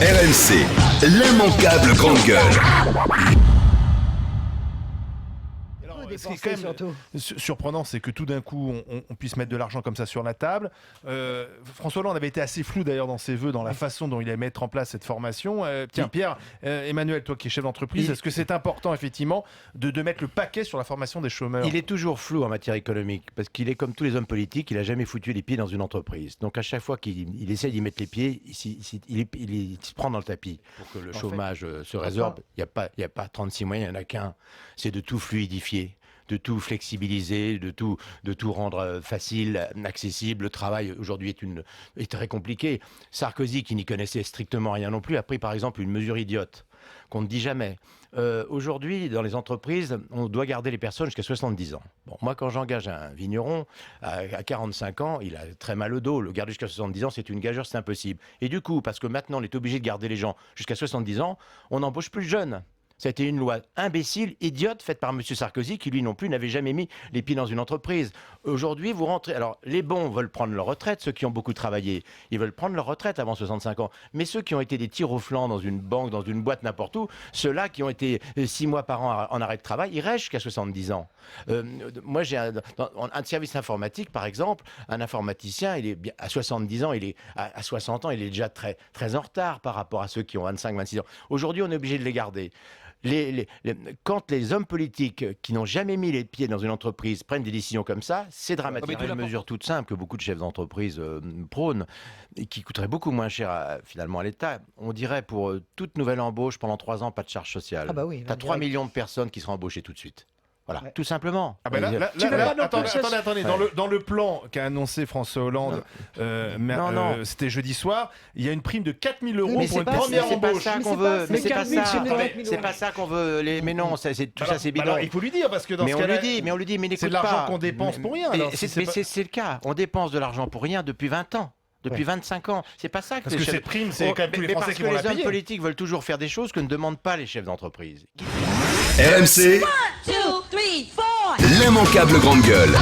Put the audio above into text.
RMC, l'immanquable grande gueule. Ce qui est quand même surprenant, c'est que tout d'un coup, on puisse mettre de l'argent comme ça sur la table. François Hollande avait été assez flou d'ailleurs dans ses vœux, dans la façon dont il allait mettre en place cette formation. Pierre, Emmanuel, toi qui es chef d'entreprise, est-ce que c'est important effectivement de mettre le paquet sur la formation des chômeurs ? Il est toujours flou en matière économique, parce qu'il est comme tous les hommes politiques, il n'a jamais foutu les pieds dans une entreprise. Donc à chaque fois qu'il essaie d'y mettre les pieds, il se prend dans le tapis pour que le chômage se résorbe. Il n'y a pas 36 moyens, il n'y en a qu'un. C'est de tout fluidifier, de tout flexibiliser, de tout rendre facile, accessible. Le travail aujourd'hui est très compliqué. Sarkozy, qui n'y connaissait strictement rien non plus, a pris par exemple une mesure idiote qu'on ne dit jamais. Aujourd'hui, dans les entreprises, on doit garder les personnes jusqu'à 70 ans. Bon, moi, quand j'engage un vigneron à 45 ans, il a très mal au dos. Le garder jusqu'à 70 ans, c'est une gageure, c'est impossible. Et du coup, parce que maintenant, on est obligé de garder les gens jusqu'à 70 ans, on n'embauche plus de jeunes. C'était une loi imbécile, idiote, faite par M. Sarkozy, qui lui non plus n'avait jamais mis les pieds dans une entreprise. Aujourd'hui, vous rentrez... Alors, les bons veulent prendre leur retraite, ceux qui ont beaucoup travaillé, ils veulent prendre leur retraite avant 65 ans. Mais ceux qui ont été des tirs au flanc dans une banque, dans une boîte, n'importe où, ceux-là qui ont été 6 mois par an en arrêt de travail, ils restent jusqu'à 70 ans. Moi, j'ai un service informatique, par exemple, un informaticien, il est à 70 ans, à 60 ans, il est déjà très, très en retard par rapport à ceux qui ont 25, 26 ans. Aujourd'hui, on est obligé de les garder. Quand les hommes politiques qui n'ont jamais mis les pieds dans une entreprise prennent des décisions comme ça, c'est dramatique. Il y a une mesure toute simple que beaucoup de chefs d'entreprise prônent et qui coûterait beaucoup moins cher finalement à l'État. On dirait pour toute nouvelle embauche pendant 3 ans, pas de charge sociale. Ah bah oui, tu as 3 millions de personnes qui seront embauchées tout de suite. Voilà, tout simplement. Ah ben attendez, dans le plan qu'a annoncé François Hollande, c'était jeudi soir, il y a une prime de 4 000 euros pour une première embauche. C'est pas ça qu'on veut. Mais non, tout ça c'est bidon. Il faut lui dire, parce que dans ce cas-là, on lui dit, mais n'écoute pas. C'est de l'argent qu'on dépense pour rien. C'est le cas. On dépense de l'argent pour rien depuis 20 ans. Depuis 25 ans. C'est pas ça que parce que cette prime, c'est quand même tous les Français qui vont la payer. Les hommes politiques veulent toujours faire des choses que ne demandent pas les chefs d'entreprise. RMC, l'immanquable grande gueule.